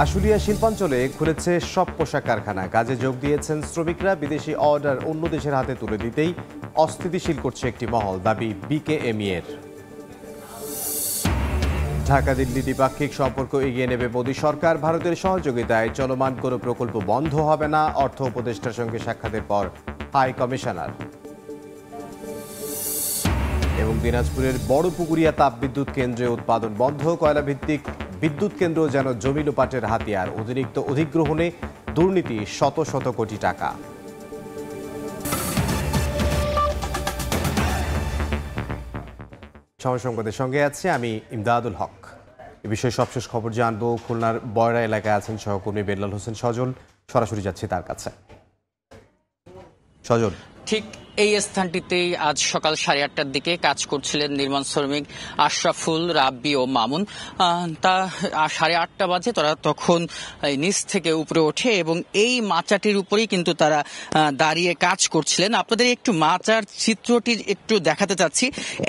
আশুলিয়া শিল্পাঞ্চলে খুলেছে সব পোশাক কারখানা। কাজে যোগ দিয়েছেন শ্রমিকরা। বিদেশি অর্ডার অন্য দেশের হাতে তুলে দিতেই অস্থিতিশীল করছে একটি মহল, দাবি বিকেএমই এর। ঢাকা দিল্লি দ্বিপাক্ষিক সম্পর্ক এগিয়ে নেবে মোদী সরকার। ভারতের সহযোগিতায় চলমান কোনো প্রকল্প বন্ধ হবে না, অর্থ উপদেষ্টার সঙ্গে সাক্ষাতের পর হাই কমিশনার। এবং দিনাজপুরের বড়পুকুরিয়া তাপবিদ্যুৎ কেন্দ্রে উৎপাদন বন্ধ। কয়লাভিত্তিক বিদ্যুৎ কেন্দ্র যেন জমি লোপাটের হাতিয়ার। অতিরিক্ত অধিগ্রহণে দুর্নীতি শত শত কোটি টাকা। সময় সংবাদের সঙ্গে আছে আমি ইমদাদুল হক। এ বিষয়ে সবশেষ খবর জানবো। খুলনার বয়রা এলাকায় আছেন সহকর্মী বেলাল হোসেন সজল। সরাসরি যাচ্ছি তার কাছে। সজল, ঠিক এই স্থানটিতেই আজ সকাল 8:30টার দিকে কাজ করছিলেন নির্মাণ শ্রমিক আশরাফুল, রাব্বি ও মামুন। তা 8:30 বাজে তারা তখন নিচ থেকে উপরে ওঠে এবং এই মাচাটির উপরেই কিন্তু তারা দাঁড়িয়ে কাজ করছিলেন। আপনাদের একটু মাচার চিত্রটি একটু দেখাতে চাচ্ছি।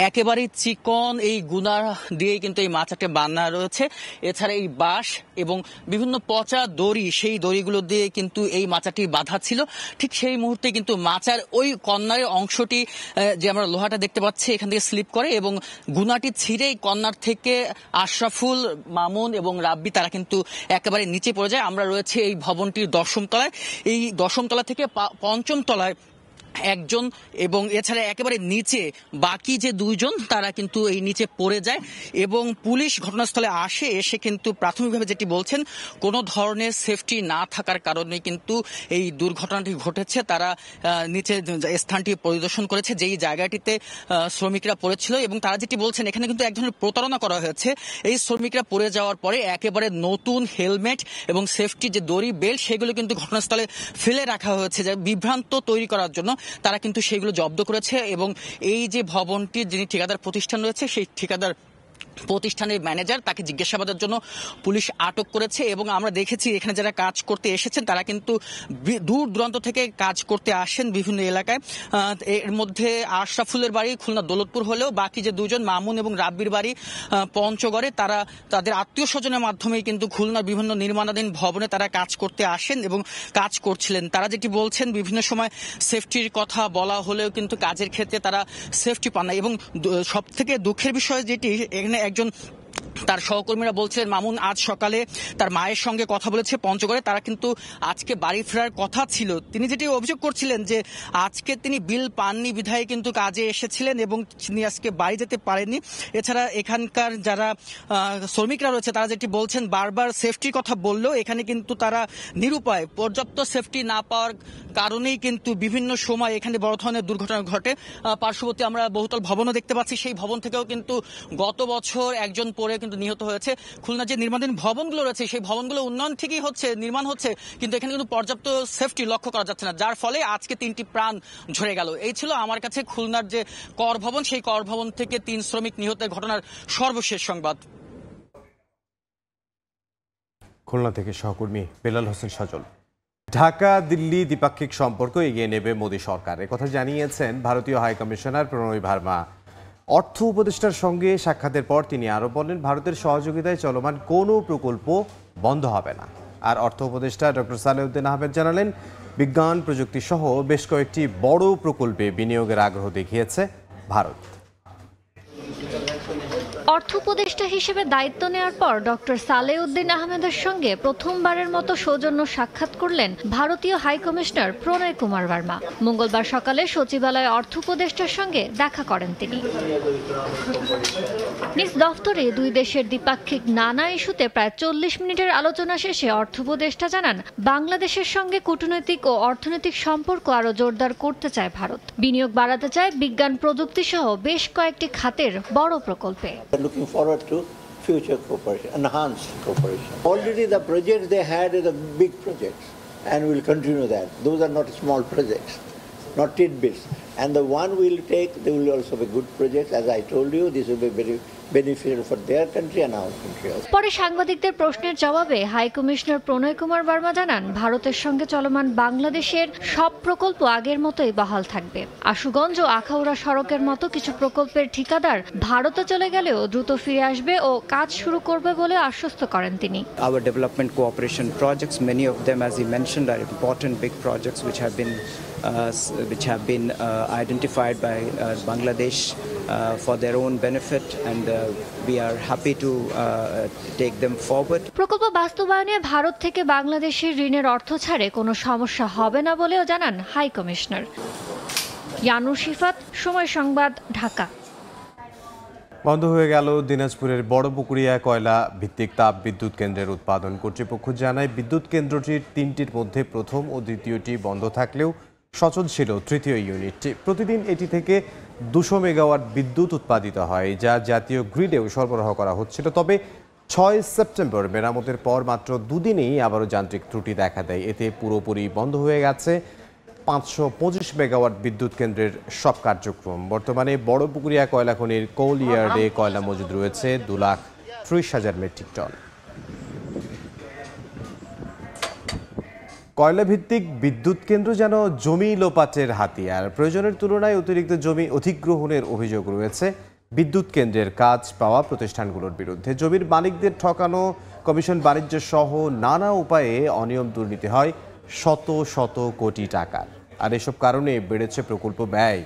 একেবারে চিকন এই গুনা দিয়ে কিন্তু এই মাচাটি বানা রয়েছে। এছাড়া এই বাঁশ এবং বিভিন্ন পচা দড়ি, সেই দড়িগুলো দিয়ে কিন্তু এই মাচাটি বাঁধা ছিল। ঠিক সেই মুহূর্তে কিন্তু মাচার ওই কর্নার অংশটি, যে আমরা লোহাটা দেখতে পাচ্ছি, এখান থেকে স্লিপ করে এবং গুনাটি ছিঁড়ে কর্নার থেকে আশরাফুল, মামুন এবং রাব্বি তারা কিন্তু একেবারে নিচে পড়ে যায়। আমরা রয়েছে এই ভবনটির 10ম তলায়। এই 10ম তলা থেকে 5ম তলায় একজন এবং এছাড়া একেবারে নিচে বাকি যে দুইজন তারা কিন্তু এই নিচে পড়ে যায় এবং পুলিশ ঘটনাস্থলে আসে। এসে কিন্তু প্রাথমিকভাবে যেটি বলছেন, কোনো ধরনের সেফটি না থাকার কারণে কিন্তু এই দুর্ঘটনাটি ঘটেছে। তারা নিচে স্থানটি পরিদর্শন করেছে, যেই জায়গাটিতে শ্রমিকরা পড়েছিল, এবং তারা যেটি বলছেন এখানে কিন্তু এক ধরনের প্রতারণা করা হয়েছে। এই শ্রমিকরা পড়ে যাওয়ার পরে একেবারে নতুন হেলমেট এবং সেফটি যে দড়ি, বেল্ট, সেগুলো কিন্তু ঘটনাস্থলে ফেলে রাখা হয়েছে, যে বিভ্রান্ত তৈরি করার জন্য তারা কিন্তু সেগুলো জব্দ করেছে। এবং এই যে ভবনটির যিনি ঠিকাদার প্রতিষ্ঠান রয়েছে, সেই ঠিকাদার প্রতিষ্ঠানের ম্যানেজার, তাকে জিজ্ঞাসাবাদের জন্য পুলিশ আটক করেছে। এবং আমরা দেখেছি এখানে যারা কাজ করতে এসেছেন তারা কিন্তু দূর দূরান্ত থেকে কাজ করতে আসেন বিভিন্ন এলাকায়। এর মধ্যে আশরাফুলের বাড়ি খুলনা দৌলতপুর হলেও বাকি যে দুজন, মামুন এবং রাব্বির বাড়ি পঞ্চগড়ে, তারা তাদের আত্মীয় স্বজনের মাধ্যমেই কিন্তু খুলনার বিভিন্ন নির্মাণাধীন ভবনে তারা কাজ করতে আসেন এবং কাজ করছিলেন। তারা যেটি বলছেন, বিভিন্ন সময় সেফটির কথা বলা হলেও কিন্তু কাজের ক্ষেত্রে তারা সেফটি পান না। এবং সব থেকে দুঃখের বিষয় যেটি, এখানে একজন তার সহকর্মীরা বলছিলেন, মামুন আজ সকালে তার মায়ের সঙ্গে কথা বলেছে পঞ্চগড়ে, তারা কিন্তু আজকে বাড়ি ফেরার কথা ছিল। তিনি যেটি অভিযোগ করছিলেন যে আজকে তিনি বিল পাননি বিধায় কিন্তু কাজে এসেছিলেন এবং তিনি আজকে বাড়ি যেতে পারেননি। এছাড়া এখানকার যারা শ্রমিকরা রয়েছে তারা যেটি বলছেন, বারবার সেফটির কথা বললেও এখানে কিন্তু তারা নিরুপায়। পর্যাপ্ত সেফটি না পাওয়ার কারণেই কিন্তু বিভিন্ন সময় এখানে বড় ধরনের দুর্ঘটনা ঘটে। পার্শ্ববর্তী আমরা বহুতল ভবনও দেখতে পাচ্ছি, সেই ভবন থেকেও কিন্তু গত বছর একজন পড়ে কিন্তু নিহত হয়েছে। খুলনা যে নির্মাণাধীন ভবনগুলো রয়েছে সেই ভবনগুলো উন্নয়ন ঠিকই হচ্ছে, নির্মাণ হচ্ছে, কিন্তু এখানে কিন্তু পর্যাপ্ত সেফটি লক্ষ্য করা যাচ্ছে না, যার ফলে আজকে 3টি প্রাণ ঝরে গেল। এই ছিল আমার কাছে খুলনার যে কর ভবন, সেই কর ভবন থেকে 3 শ্রমিক নিহতের ঘটনার সর্বশেষ সংবাদ। খুলনা থেকে সহকর্মী বেলাল হোসেন সজল। ঢাকা দিল্লি দ্বিপাক্ষিক সম্পর্ক এগিয়ে নেবে মোদী সরকার, একথা জানিয়েছেন ভারতীয় হাই কমিশনার প্রণয় ভার্মা। অর্থ উপদেষ্টার সঙ্গে সাক্ষাতের পর তিনি আরও বলেন, ভারতের সহযোগিতায় চলমান কোনো প্রকল্প বন্ধ হবে না। আর অর্থ উপদেষ্টা ডক্টর সালেউদ্দিন আহমেদ জানালেন, বিজ্ঞান প্রযুক্তি সহ বেশ কয়েকটি বড় প্রকল্পে বিনিয়োগের আগ্রহ দেখিয়েছে ভারত। অর্থ উপদেষ্টা হিসেবে দায়িত্ব নেওয়ার পর ডক্টর সালেউদ্দিন আহমেদের সঙ্গে প্রথমবারের মতো সৌজন্য সাক্ষাৎ করলেন ভারতীয় হাই কমিশনার প্রণয় কুমার ভার্মা। মঙ্গলবার সকালে সচিবালয়ে অর্থ উপদেষ্টার সঙ্গে দেখা করেন তিনি। নিজ দফতরে দুই দেশের দ্বিপাক্ষিক নানা ইস্যুতে প্রায় 40 মিনিটের আলোচনা শেষে অর্থ উপদেষ্টা জানান, বাংলাদেশের সঙ্গে কূটনৈতিক ও অর্থনৈতিক সম্পর্ক আরও জোরদার করতে চায় ভারত। বিনিয়োগ বাড়াতে চায় বিজ্ঞান প্রযুক্তি সহ বেশ কয়েকটি খাতের বড় প্রকল্পে। Looking forward to future cooperation, enhanced cooperation. Already the projects they had are the big projects, and we'll continue that. Those are not small projects, not tidbits. And the one we'll take, they will also be good projects. As I told you, this will be very beneficial for their country and our country also. পরে সাংবাদিকদের প্রশ্নের জবাবে high commissioner প্রণয় কুমার বর্মা জানান, ভারতের সঙ্গে চলমান বাংলাদেশের সব প্রকল্প আগের মতোই বহাল থাকবে। আশুগঞ্জ ও আখাউড়া সড়কের মতো কিছু প্রকল্পের ঠিকাদার ভারতে চলে গেলেও দ্রুত ফিরে আসবে ও কাজ শুরু করবে বলে আশ্বস্ত করেন তিনি। Our development cooperation projects, many of them, as he mentioned, are important big projects which have been identified by Bangladesh for their own benefit, and we are happy to take them forward. প্রকল্প বাস্তবায়নে ভারত থেকে বাংলাদেশের ঋণের অর্থ ছাড়ে কোনো সমস্যা হবে না বলেও জানান হাই কমিশনার। ইয়ানুর শিফাত, সময় সংবাদ, ঢাকা। বন্ধ হয়ে গেল দিনাজপুরের বড়পুকুরিয়া কয়লা ভিত্তিক তাপ বিদ্যুৎ কেন্দ্রের উৎপাদন। কর্তৃপক্ষ জানায়, বিদ্যুৎ কেন্দ্রটির 3টির মধ্যে প্রথম ও দ্বিতীয়টি বন্ধ থাকলেও সচল ছিল তৃতীয় ইউনিটটি। প্রতিদিন এটি থেকে 200 মেগাওয়াট বিদ্যুৎ উৎপাদিত হয়, যা জাতীয় গ্রিডেও সরবরাহ করা হচ্ছিল। তবে 6 সেপ্টেম্বর মেরামতের পর মাত্র দুদিনেই আবারও যান্ত্রিক ত্রুটি দেখা দেয়। এতে পুরোপুরি বন্ধ হয়ে গেছে 525 মেগাওয়াট বিদ্যুৎ কেন্দ্রের সব কার্যক্রম। বর্তমানে বড়পুকুরিয়া কয়লা খনির কোল ইয়ার্ডে কয়লা মজুদ রয়েছে 2,30,000 মেট্রিক টন। কয়লা ভিত্তিক বিদ্যুৎ কেন্দ্র যেন জমি লোপাটের হাতিয়ার। প্রয়োজনের তুলনায় অতিরিক্ত জমি অধিগ্রহণের অভিযোগ রয়েছে বিদ্যুৎ কেন্দ্রের কাজ পাওয়া প্রতিষ্ঠানগুলোর বিরুদ্ধে। জমির মালিকদের ঠকানো, কমিশন বাণিজ্য সহ নানা উপায়ে অনিয়ম দুর্নীতি হয় শত শত কোটি টাকার। আর এসব কারণে বেড়েছে প্রকল্প ব্যয়,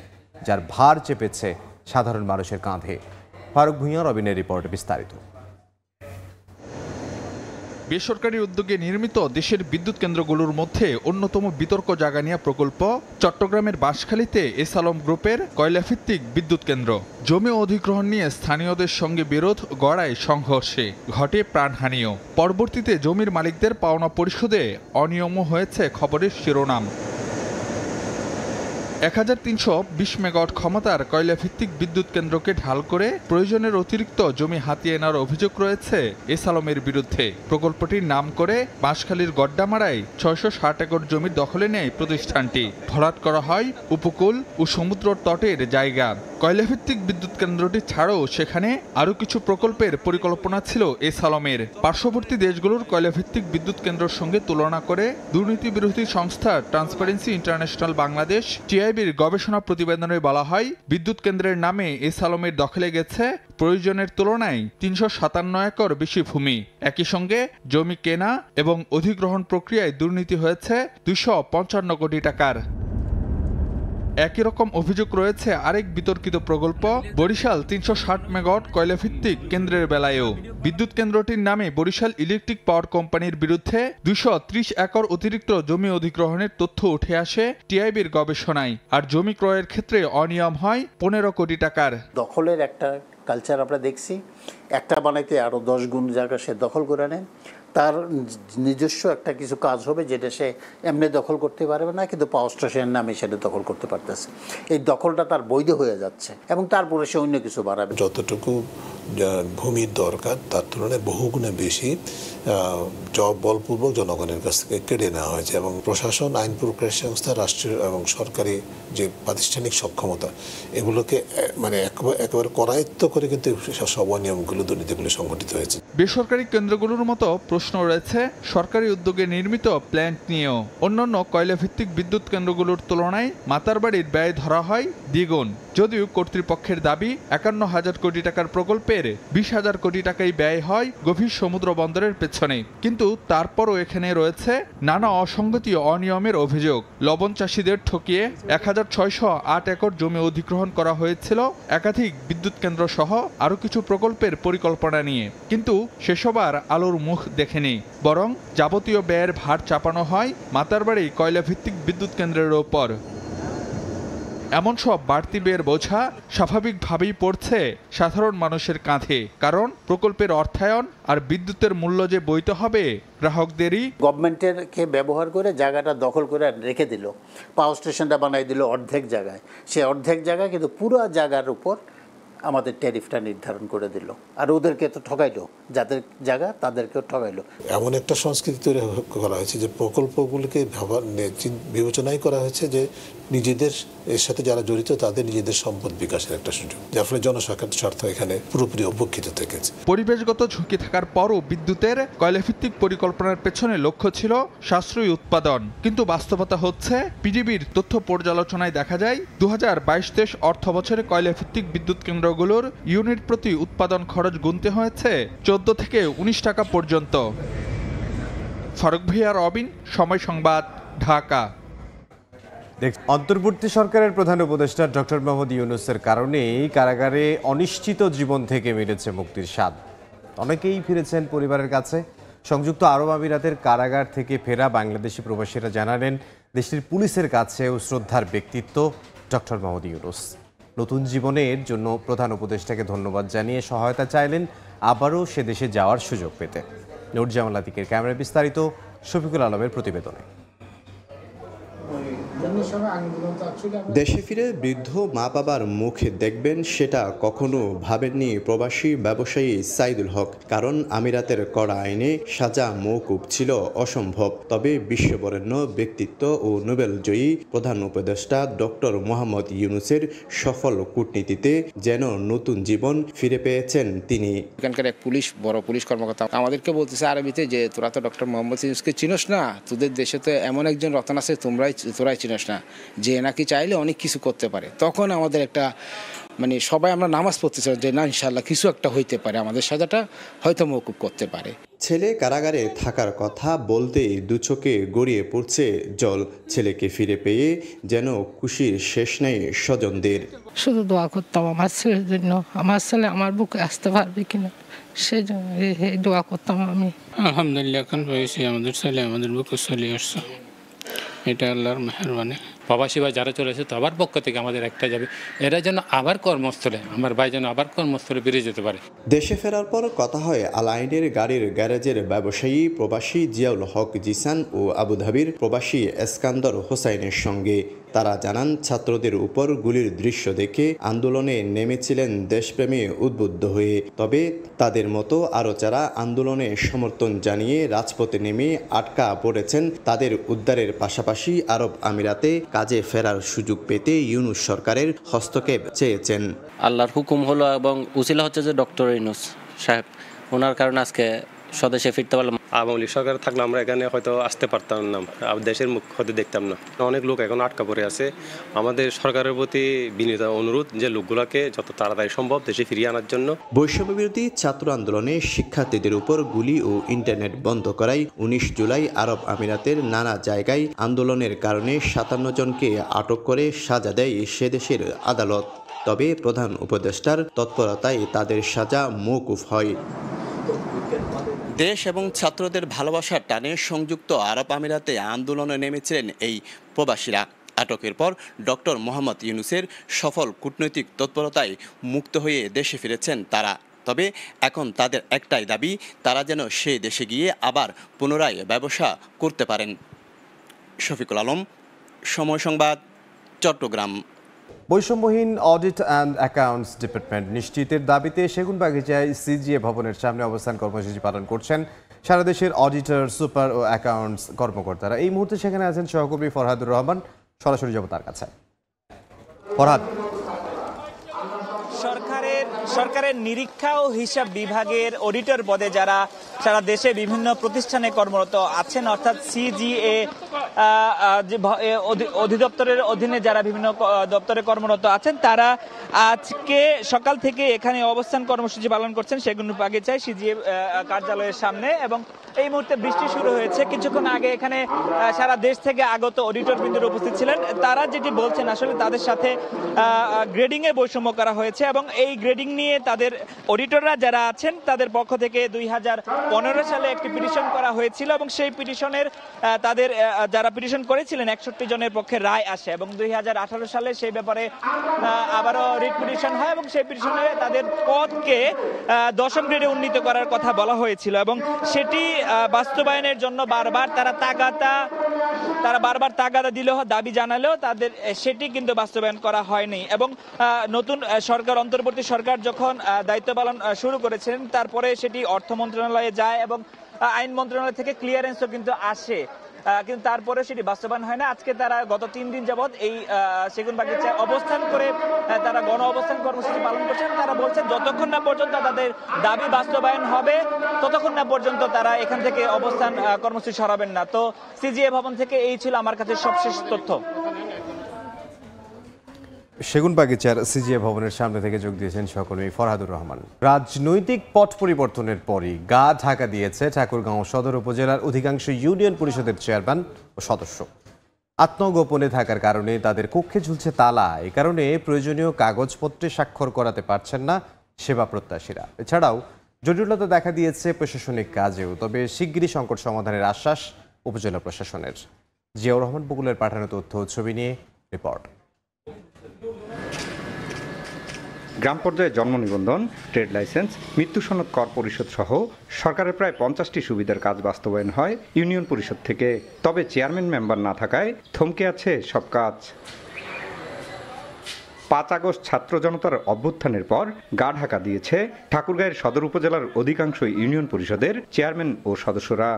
যার ভার চেপেছে সাধারণ মানুষের কাঁধে। ফারুক ভূঁইয়া, রবিনের রিপোর্টে বিস্তারিত। বেসরকারি উদ্যোগে নির্মিত দেশের বিদ্যুৎ কেন্দ্রগুলোর মধ্যে অন্যতম বিতর্ক জায়গা নিয়ে প্রকল্প চট্টগ্রামের বাঁশখালীতে এস আলম গ্রুপের কয়লাভিত্তিক বিদ্যুৎ কেন্দ্র। জমি অধিগ্রহণ নিয়ে স্থানীয়দের সঙ্গে বিরোধ গড়ায় সংঘর্ষে, ঘটে প্রাণহানিও। পরবর্তীতে জমির মালিকদের পাওনা পরিশোধে অনিয়মও হয়েছে খবরের শিরোনাম। 1320 মেগাওয়াট ক্ষমতার কয়লাভিত্তিক বিদ্যুৎ কেন্দ্রকে ঢাল করে প্রয়োজনের অতিরিক্ত জমি হাতিয়ে নেওয়ার অভিযোগ রয়েছে এস আলমের বিরুদ্ধে। প্রকল্পটির নাম করে বাঁশখালীর গড্ডামারায় 660 একর জমির দখলে নেয় প্রতিষ্ঠানটি। ভরাট করা হয় উপকূল ও সমুদ্র তটের জায়গা। কয়লাভিত্তিক বিদ্যুৎ কেন্দ্রটি ছাড়াও সেখানে আরও কিছু প্রকল্পের পরিকল্পনা ছিল এস আলমের। পার্শ্ববর্তী দেশগুলোর কয়লাভিত্তিক বিদ্যুৎ কেন্দ্রের সঙ্গে তুলনা করে দুর্নীতি বিরোধী সংস্থা ট্রান্সপারেন্সি ইন্টারন্যাশনাল বাংলাদেশ টিআইবির গবেষণা প্রতিবেদনে বলা হয়, বিদ্যুৎ কেন্দ্রের নামে এস আলমের দখলে গেছে প্রয়োজনের তুলনায় 357 একর বেশি ভূমি। একই সঙ্গে জমি কেনা এবং অধিগ্রহণ প্রক্রিয়ায় দুর্নীতি হয়েছে 255 কোটি টাকার। একই রকম অভিযোগ রয়েছে আরেক বিতর্কিত প্রকল্প বরিশাল 360 মেগাওয়াট কয়লাভিত্তিক কেন্দ্রের বেলায়ও। বিদ্যুৎ কেন্দ্রটির নামে বরিশাল ইলেকট্রিক পাওয়ার কোম্পানির বিরুদ্ধে 230 একর অতিরিক্ত জমি অধিগ্রহণের তথ্য উঠে আসে টিআইবির গবেষণায়। আর জমি ক্রয়ের ক্ষেত্রে অনিয়ম হয় 15 কোটি টাকার। দখলের একটা কালচার আমরা দেখছি, একটা বানাইতে আরও 10 গুণ জায়গা সে দখল করে নেন। তার নিজস্ব একটা কিছু কাজ হবে যেটা সে এমনি দখল করতে পারবে না, কিন্তু পাওয়ার স্টেশনের নামে সেটা দখল করতে পারতেছে। এই দখলটা তার বৈধ হয়ে যাচ্ছে এবং তারপরে সে অন্য কিছু বাড়াবে। যতটুকু ভূমির দরকার তার তুলনায় বহুগুণে বেশি বলপূর্বক জনগণের কাছ থেকে কেড়ে নেওয়া হয়েছে এবং প্রশাসন, আইন প্রক্রিয়া সংস্থা, রাষ্ট্রীয় এবং সরকারি যে প্রাতিষ্ঠানিক সক্ষমতা, এগুলোকে মানে একেবারে করায়ত্ত করে কিন্তু সব অনিয়মগুলো, দুর্নীতিগুলো সংঘটিত হয়েছে। বেসরকারি কেন্দ্রগুলোর মতো প্রশ্ন রয়েছে সরকারি উদ্যোগে নির্মিত প্ল্যান্ট নিয়েও। অন্যান্য কয়লাভিত্তিক বিদ্যুৎ কেন্দ্রগুলোর তুলনায় মাতারবাড়ির ব্যয় ধরা হয় দ্বিগুণ। যদিও কর্তৃপক্ষের দাবি 51,000 কোটি টাকার প্রকল্পের 20,000 কোটি টাকাই ব্যয় হয় গভীর সমুদ্র বন্দরের পেছনে। কিন্তু তারপরও এখানে রয়েছে নানা অসঙ্গতি ও অনিয়মের অভিযোগ। লবণ চাষিদের ঠকিয়ে 1608 একর জমি অধিগ্রহণ করা হয়েছিল একাধিক বিদ্যুৎ কেন্দ্র সহ আরও কিছু প্রকল্পের পরিকল্পনা নিয়ে, কিন্তু সেসব আর আলোর মুখ দেখেনি। বরং যাবতীয় ব্যয়ের ভার চাপানো হয় মাতারবাড়ি কয়লাভিত্তিক বিদ্যুৎ কেন্দ্রের ওপর। এমন সব বাড়তি ব্যয়ের বোঝা স্বাভাবিকভাবেই পড়ছে সাধারণ মানুষের কাঁধে, কারণ প্রকল্পের অর্থায়ন আর বিদ্যুতের মূল্য যে বইতে হবে গ্রাহকদেরই। গভর্নমেন্টেরকে ব্যবহার করে জায়গাটা দখল করে রেখে দিল, পাওয়ার স্টেশনটা বানাই দিল অর্ধেক জায়গায়। সে অর্ধেক জায়গা কিন্তু পুরো জায়গার উপর আমাদের ট্যারিফটা নির্ধারণ করে দিল, আর ওদেরকে তো ঠকাইলো, যাদের জায়গা তাদেরকেও ঠকাইলো। এমন একটা সংস্কৃতি তৈরি করা হয়েছে যে প্রকল্পগুলোকে বিবেচনাই করা হয়েছে যে নিজেদের এর সাথে যারা জড়িত তাদের নিজেদের সম্পদ বিকাশের একটা সুযোগ, যার ফলে জনস্বার্থ স্বার্থ এখানে পুরোপুরি উপেক্ষিত থেকেছে। পরিবেশগত ঝুঁকি থাকার পরও বিদ্যুতের কয়লাভিত্তিক পরিকল্পনার পেছনে লক্ষ্য ছিল সাশ্রয়ী উৎপাদন, কিন্তু বাস্তবতা হচ্ছে পিডিবির তথ্য পর্যালোচনায় দেখা যায় 2022-23 অর্থ বছরে কয়লাভিত্তিক বিদ্যুৎ কেন্দ্রগুলোর ইউনিট প্রতি উৎপাদন খরচ গুনতে হয়েছে 14 থেকে 19 টাকা পর্যন্ত। ফারুক ভাইয়া, রবিন, সময় সংবাদ, ঢাকা। অন্তর্বর্তী সরকারের প্রধান উপদেষ্টা ডক্টর মোহাম্মদ ইউনূসের কারণেই কারাগারে অনিশ্চিত জীবন থেকে মিলেছে মুক্তির স্বাদ। অনেকেই ফিরেছেন পরিবারের কাছে। সংযুক্ত আরব আমিরাতের কারাগার থেকে ফেরা বাংলাদেশি প্রবাসীরা জানালেন দেশটির পুলিশের কাছেও শ্রদ্ধার ব্যক্তিত্ব ডক্টর মোহাম্মদ ইউনূস। নতুন জীবনের জন্য প্রধান উপদেষ্টাকে ধন্যবাদ জানিয়ে সহায়তা চাইলেন আবারও সে দেশে যাওয়ার সুযোগ পেতে। নুরজামাল আতিকের ক্যামেরায় বিস্তারিত, শফিকুল আলমের প্রতিবেদনে। দেশে ফিরে বৃদ্ধ মা বাবার মুখে দেখবেন সেটা কখনো ভাবেননি প্রবাসী ব্যবসায়ী সাইদুল হক, কারণ আমিরাতের কড়া আইনে সাজা মওকুফ ছিল অসম্ভব। তবে বিশ্ববরেণ্য ব্যক্তিত্ব ও নোবেলজয়ী প্রধান উপদেষ্টা ডক্টর মোহাম্মদ ইউনূসের সফল কূটনীতিতে যেন নতুন জীবন ফিরে পেয়েছেন তিনি। এখানকার এক বড় পুলিশ কর্মকর্তা আমাদেরকে বলতেছে আরবিতে যে তোরা তো ডক্টর মোহাম্মদ ইউনূসকে চিনোস না, তোদের দেশে তো এমন একজন রতন আছে তোরাই চিনোস না, যে নাকি চাইলে অনেক কিছু করতে পারে। তখন আমাদের একটা সবাই আমরা নামাজ পড়তেছিলাম যে না, ইনশাআল্লাহ কিছু একটা হইতে পারে, আমাদের সাজাটা হয়তো মওকুফ করতে পারে। ছেলে কারাগারে থাকার কথা বলতেই দু চোখে গড়িয়ে পড়ছে জল। ছেলেকে ফিরে পেয়ে যেন খুশির শেষ নেই স্বজনদের। শুধু দোয়া করতাম আমার ছেলের জন্য, আমার ছেলে আমার বুকে আসতে পারবে কিনা সেই জন্য দোয়া করতাম আমি। আলহামদুলিল্লাহ এখন পেয়েছি, আমাদের ছেলে আমাদের বুকে চলে আসছে, এটা আল্লাহর মেহেরবানি। প্রবাসী ভাই যারা চলেছে সবার পক্ষ থেকে আমাদের একটা যাবে, এরা যেন আবার কর্মস্থলে, আমার ভাই যেন আবার কর্মস্থলে বেরিয়ে যেতে পারে। দেশে ফেরার পর কথা হয় আল আইনের গাড়ির গ্যারেজের ব্যবসায়ী প্রবাসী জিয়াউল হক জিসান ও আবুধাবির প্রবাসী এসকান্দর হোসাইনের সঙ্গে। তারা জানান ছাত্রদের উপর গুলির দৃশ্য দেখে আন্দোলনে নেমেছিলেন দেশপ্রেমে উদ্বুদ্ধ হয়ে। তবে তাদের মতো আরও যারা আন্দোলনে সমর্থন জানিয়ে রাজপথে নেমে আটকা পড়েছেন, তাদের উদ্ধারের পাশাপাশি আরব আমিরাতে কাজে ফেরার সুযোগ পেতে ইউনূস সরকারের হস্তক্ষেপ চেয়েছেন। আল্লাহর হুকুম হলো এবং উসিলা হচ্ছে যে ডক্টর ইউনূস সাহেব, ওনার কারণে আজকে স্বদেশে ফিরতে পারলাম। আওয়ামী লীগ সরকার থাকলে আমরা এখানে হয়তো আসতে পারতাম না, দেশের মুখ হয়তো দেখতাম না। অনেক লোক এখন আটকা পড়ে আছে। আমাদের সরকারের প্রতি বিনীত অনুরোধ যে লোকগুলোকে যত তাড়াতাড়ি সম্ভব দেশে ফিরিয়ে আনার জন্য। বৈষম্যবিরোধী ছাত্র আন্দোলনে শিক্ষার্থীদের উপর গুলি ও ইন্টারনেট বন্ধ করায় 19 জুলাই আরব আমিরাতের নানা জায়গায় আন্দোলনের কারণে 57 জনকে আটক করে সাজা দেয় সে দেশের আদালত। তবে প্রধান উপদেষ্টার তৎপরতায় তাদের সাজা মওকুফ হয়। দেশ এবং ছাত্রদের ভালোবাসার টানে সংযুক্ত আরব আমিরাতে আন্দোলনে নেমেছিলেন এই প্রবাসীরা। আটকের পর ডক্টর মোহাম্মদ ইউনূসের সফল কূটনৈতিক তৎপরতায় মুক্ত হয়ে দেশে ফিরেছেন তারা। তবে এখন তাদের একটাই দাবি, তারা যেন সেই দেশে গিয়ে আবার পুনরায় ব্যবসা করতে পারেন। শফিকুল আলম, সময় সংবাদ, চট্টগ্রাম। বৈষম্যহীন অডিট অ্যান্ড অ্যাকাউন্টস ডিপার্টমেন্ট নিশ্চিতের দাবিতে সেগুনবাগিচায় সিজিএ ভবনের সামনে অবস্থান কর্মসূচি পালন করছেন সারা দেশের অডিটর, সুপার ও অ্যাকাউন্টস কর্মকর্তারা। এই মুহূর্তে সেখানে আছেন সহকর্মী ফরহাদুর রহমান। সরাসরি যাব তার কাছে। ফরহাদ, সরকারের নিরীক্ষা ও হিসাব বিভাগের অডিটর পদে যারা সারা দেশে বিভিন্ন প্রতিষ্ঠানে কর্মরত আছেন, অর্থাৎ সিজিএ অধিদপ্তরের অধীনে যারা বিভিন্ন দপ্তরে কর্মরত আছেন, তারা আজকে সকাল থেকে এখানে অবস্থান কর্মসূচি পালন করছেন সেগুনবাগিচায় সিজিএ কার্যালয়ের সামনে। এবং এই মুহূর্তে বৃষ্টি শুরু হয়েছে। কিছুক্ষণ আগে এখানে সারা দেশ থেকে আগত অডিটর বৃন্দরা উপস্থিত ছিলেন। তারা যেটি বলছেন, আসলে তাদের সাথে গ্রেডিং এ বৈষম্য করা হয়েছে এবং এই গ্রেডিং নিয়ে তাদের অডিটররা যারা আছেন তাদের পক্ষ থেকে 2015 সালে একটি পিটিশন করা হয়েছিল এবং সেই পিটিশনের তাদের যারা পিটিশন করেছিলেন 61 জনের পক্ষে রায় আসে এবং 2018 সালে সেই ব্যাপারে আবারও রিট পিটিশন হয় এবং সেই পিটিশনে তাদের পদকে 10ম গ্রেডে উন্নীত করার কথা বলা হয়েছিল এবং সেটি বাস্তবায়নের জন্য বারবার তারা তাগাদা তারা বারবার তাগাদা দিলেও দাবি জানালেও তাদের সেটি কিন্তু বাস্তবায়ন করা হয়নি। এবং নতুন সরকার, অন্তর্বর্তী সরকার যখন দায়িত্ব পালন শুরু করেছেন তারপরে সেটি অর্থ মন্ত্রণালয়ে যায় এবং আইন মন্ত্রণালয় থেকে ক্লিয়ারেন্সও কিন্তু আসে, কিন্তু তারপরে সেটি বাস্তবায়ন হয় না। আজকে তারা গত 3 দিন যাবৎ এই সেগুনবাগিচায় অবস্থান করে তারা গণ অবস্থান কর্মসূচি পালন করছেন। তারা বলছেন যতক্ষণ না পর্যন্ত তাদের দাবি বাস্তবায়ন হবে ততক্ষণ না পর্যন্ত তারা এখান থেকে অবস্থান কর্মসূচি সরাবেন না। তো সিজিএ ভবন থেকে এই ছিল আমার কাছে সবশেষ তথ্য। সেগুনবাগিচার সিজিএ ভবনের সামনে থেকে যোগ দিয়েছেন সহকর্মী ফরহাদুর রহমান। রাজনৈতিক পট পরিবর্তনের পরই গা ঢাকা দিয়েছে ঠাকুরগাঁও সদর উপজেলার অধিকাংশ ইউনিয়ন পরিষদের চেয়ারম্যান ও সদস্য। আত্মগোপনে থাকার কারণে তাদের কক্ষে ঝুলছে তালা। এ কারণে প্রয়োজনীয় কাগজপত্রে স্বাক্ষর করাতে পারছেন না সেবা প্রত্যাশীরা। এছাড়াও জটিলতা দেখা দিয়েছে প্রশাসনিক কাজেও। তবে শিগগিরই সংকট সমাধানের আশ্বাস উপজেলা প্রশাসনের। জিয়াউর রহমান বকুলের পাঠানো তথ্য ছবি নিয়ে রিপোর্ট। গ্রাম পর্যায়ে জন্ম নিবন্ধন, ট্রেড লাইসেন্স, মৃত্যু সনদ, কর পরিশোধ সহ সরকারের প্রায় 50টি সুবিধার কাজ বাস্তবায়ন হয় ইউনিয়ন পরিষদ থেকে। তবে চেয়ারম্যান মেম্বার না থাকায় থমকে আছে সব কাজ। 5 আগস্ট ছাত্র জনতার অভ্যুত্থানের পর গা ঢাকা দিয়েছে ঠাকুরগাঁয়ের সদর উপজেলার অধিকাংশ ইউনিয়ন পরিষদের চেয়ারম্যান ও সদস্যরা।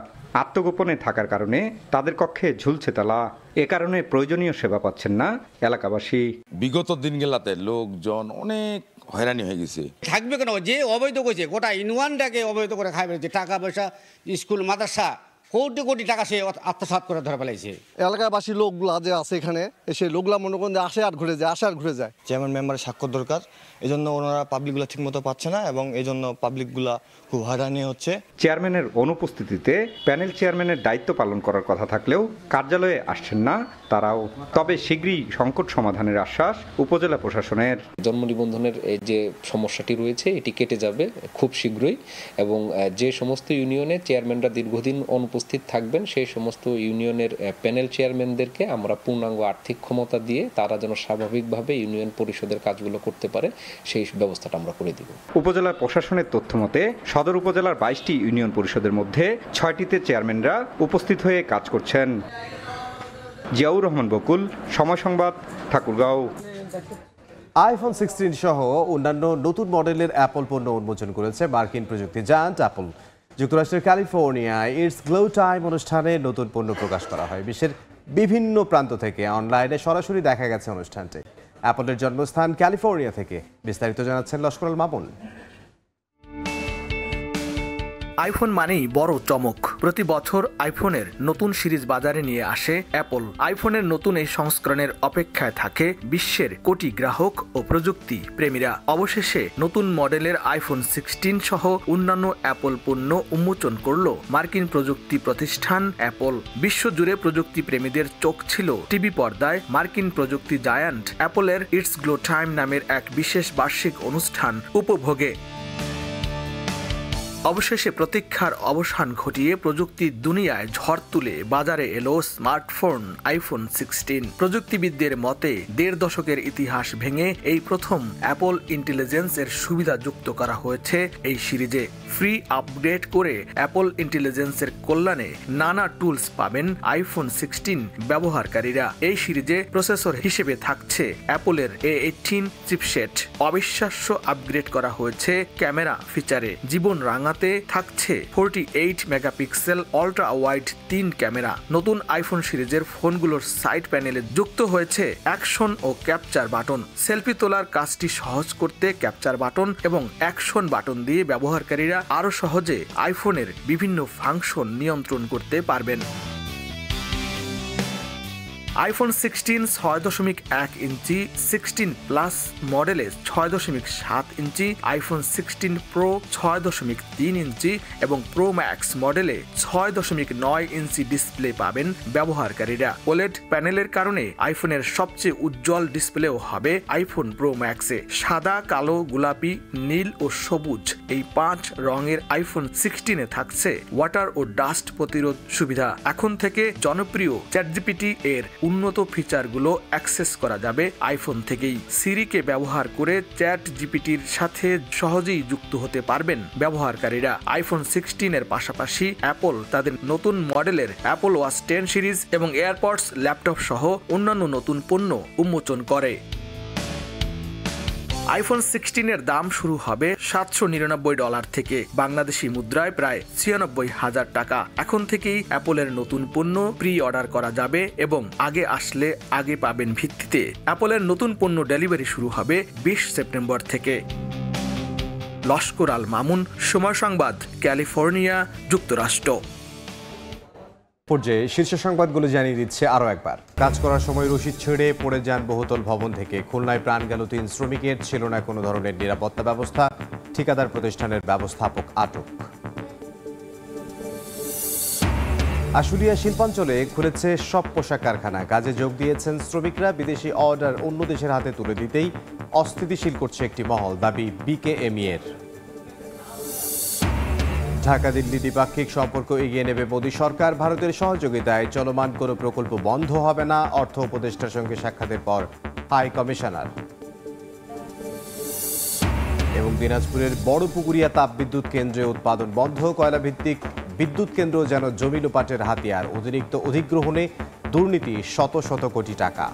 আত্মগোপনে থাকার কারণে তাদের কক্ষে ঝুলছে তালা। এ কারণে প্রয়োজনীয় সেবা পাচ্ছেন না এলাকাবাসী। বিগত দিনগুলাতে লোকজন অনেক হয়রানি হয়ে গেছে। থাকবে কেন? যে অবৈধ করেছে গোটা ইউনিয়নটাকে অবৈধ করে খাই ফেলেছে। টাকা পয়সা, স্কুল, মাদ্রাসা, কোটি কোটি টাকা সে আত্মসাৎ করে ধরে ফেলাইছে। এলাকাবাসী লোকগুলা যে আছে এখানে, সেই লোকগুলা মনে করেন আসে আর ঘুরে যায়, আসে আর ঘুরে যায়। চেয়ারম্যান মেম্বারের স্বাক্ষর দরকার, এই জন্য ওনারা পাবলিকগুলো ঠিক মতো পাচ্ছে না এবং এই জন্য পাবলিকগুলা খুব হয়রানি হচ্ছে। চেয়ারম্যানের অনুপস্থিতিতে প্যানেল চেয়ারম্যানের দায়িত্ব পালন করার কথা থাকলেও কার্যালয়ে আসছেন না তারাও। তবে শীঘ্রই সংকট সমাধানের আশ্বাস উপজেলা প্রশাসনের। জন্ম নিবন্ধনের যে সমস্যাটি রয়েছে এটি কেটে যাবে খুব শীঘ্রই এবং যে সমস্ত ইউনিয়নে চেয়ারম্যানরা দীর্ঘদিন অনুপস্থিত থাকবেন সেই সমস্ত ইউনিয়নের প্যানেল চেয়ারম্যানদেরকে আমরা পূর্ণাঙ্গ আর্থিক ক্ষমতা দিয়ে তারা যেন স্বাভাবিকভাবে ইউনিয়ন পরিষদের কাজগুলো করতে পারে সেই ব্যবস্থাটা আমরা করে দিব। উপজেলা প্রশাসনের তথ্য মতে সদর উপজেলার 22টি ইউনিয়ন পরিষদের মধ্যে 6টিতে চেয়ারম্যানরা উপস্থিত হয়ে কাজ করছেন। জিয়াউর রহমান বকুল, সময় সংবাদ, ঠাকুরগাঁও। আইফোন 16 সহ অন্যান্য নতুন মডেলের অ্যাপল পণ্য উন্মোচন করেছে মার্কিন প্রযুক্তি জায়ান্ট অ্যাপল। যুক্তরাষ্ট্রের ক্যালিফোর্নিয়ায় ইটস গ্লো টাইম অনুষ্ঠানে নতুন পণ্য প্রকাশ করা হয়। বিশ্বের বিভিন্ন প্রান্ত থেকে অনলাইনে সরাসরি দেখা গেছে অনুষ্ঠানটি। অ্যাপলের জন্মস্থান ক্যালিফোর্নিয়া থেকে। বিস্তারিত জানাচ্ছেন লস্করুল মামুন। আইফোন মানেই বড় চমক। প্রতি বছর আইফোনের নতুন সিরিজ বাজারে নিয়ে আসে অ্যাপল। আইফোনের নতুন এই সংস্করণের অপেক্ষায় থাকে বিশ্বের কোটি গ্রাহক ও প্রযুক্তি প্রেমীরা। অবশেষে নতুন মডেলের আইফোন 16 সহ অন্যান্য অ্যাপল পণ্য উন্মোচন করল মার্কিন প্রযুক্তি প্রতিষ্ঠান অ্যাপল। বিশ্বজুড়ে প্রযুক্তি প্রেমীদের চোখ ছিল টিভি পর্দায় মার্কিন প্রযুক্তি জায়ান্ট অ্যাপলের ইটস গ্লো টাইম নামের এক বিশেষ বার্ষিক অনুষ্ঠান উপভোগে। অবশেষে প্রতীক্ষার অবসান ঘটিয়ে প্রযুক্তির দুনিয়ায় ঝড় তুলে বাজারে এলো স্মার্টফোন আইফোন 16। প্রযুক্তিবিদদের মতে 1.5 দশকের ইতিহাস ভেঙে এই প্রথম অ্যাপল ইন্টেলিজেন্স এর সুবিধা যুক্ত করা হয়েছে এই সিরিজে। ফ্রি আপগ্রেড করে অ্যাপল ইন্টেলিজেন্সের কল্যাণে নানা টুলস পাবেন আইফোন 16 ব্যবহারকারীরা। এই সিরিজে প্রসেসর হিসেবে থাকছে অ্যাপলের A18 চিপসেট। অবিশ্বাস্য আপগ্রেড করা হয়েছে ক্যামেরা ফিচারে। জীবন রাঙাতে থাকছে 48 মেগাপিক্সেল আল্ট্রা ওয়াইড 3 ক্যামেরা। নতুন আইফোন সিরিজের ফোনগুলোর সাইড প্যানেলে যুক্ত হয়েছে অ্যাকশন ও ক্যাপচার বাটন। সেলফি তোলার কাজটি সহজ করতে ক্যাপচার বাটন এবং অ্যাকশন বাটন দিয়ে ব্যবহারকারীরা আরো সহজে আইফোনের বিভিন্ন ফাংশন নিয়ন্ত্রণ করতে পারবেন। আইফোন 16 6.1 ইঞ্চি, 16 প্লাস মডেলে 6.7 ইঞ্চি, আইফোন 16 প্রো 6.3 ইঞ্চি এবং প্রো ম্যাক্স মডেলে 6.9 ইঞ্চি ডিসপ্লে পাবেন ব্যবহারকারীরা। ওলেড প্যানেলের কারণে আইফোনের সবচেয়ে উজ্জ্বল ডিসপ্লেও হবে আইফোন প্রো ম্যাক্সে। সাদা, কালো, গোলাপি, নীল ও সবুজ এই 5 রঙের আইফোন 16 থাকছে ওয়াটার ও ডাস্ট প্রতিরোধ সুবিধা। এখন থেকে জনপ্রিয় চ্যাটজিপিটি এর উন্নত ফিচারগুলো অ্যাক্সেস করা যাবে আইফোন থেকেই। সিরিকে ব্যবহার করে চ্যাট জিপিটির সাথে সহজেই যুক্ত হতে পারবেন ব্যবহারকারীরা। আইফোন 16 এর পাশাপাশি অ্যাপল তাদের নতুন মডেলের অ্যাপল ওয়াচ 10 সিরিজ এবং এয়ারপডস ল্যাপটপ সহ অন্যান্য নতুন পণ্য উন্মোচন করে। আইফোন 16 এর দাম শুরু হবে $799 থেকে, বাংলাদেশি মুদ্রায় প্রায় 96,000 টাকা। এখন থেকেই অ্যাপলের নতুন পণ্য প্রি অর্ডার করা যাবে এবং আগে আসলে আগে পাবেন ভিত্তিতে অ্যাপলের নতুন পণ্য ডেলিভারি শুরু হবে 20 সেপ্টেম্বর থেকে। লস্কর আল মামুন, সময় সংবাদ, ক্যালিফোর্নিয়া, যুক্তরাষ্ট্র। পর্যায়ে শীর্ষ সংবাদগুলো জানিয়ে দিচ্ছে আরও একবার। কাজ করার সময় রশিদ ছেড়ে পড়ে যান বহুতল ভবন থেকে। খুলনায় প্রাণ গেল 3 শ্রমিকের, ছিল না কোনো ধরনের নিরাপত্তা ব্যবস্থা। ঠিকাদার প্রতিষ্ঠানের ব্যবস্থাপক আটক। আশুলিয়া শিল্পাঞ্চলে খুলেছে সব পোশাক কারখানা। কাজে যোগ দিয়েছেন শ্রমিকরা। বিদেশি অর্ডার অন্য দেশের হাতে তুলে দিতেই অস্থিতিশীল করছে একটি মহল, দাবি বিকেএমই এর। ঢাকা দিল্লি দ্বিপাক্ষিক সম্পর্ক এগিয়ে নেবে মোদী সরকার। ভারতের সহযোগিতায় চলমান কোনো প্রকল্প বন্ধ হবে না, অর্থ উপদেষ্টার সঙ্গে সাক্ষাতের পর হাই কমিশনার। এবং দিনাজপুরের বড়পুকুরিয়া তাপবিদ্যুৎ কেন্দ্রে উৎপাদন বন্ধ। কয়লাভিত্তিক বিদ্যুৎ কেন্দ্র যেন জমি লোপাটের হাতিয়ার। অতিরিক্ত অধিগ্রহণে দুর্নীতি শত শত কোটি টাকা।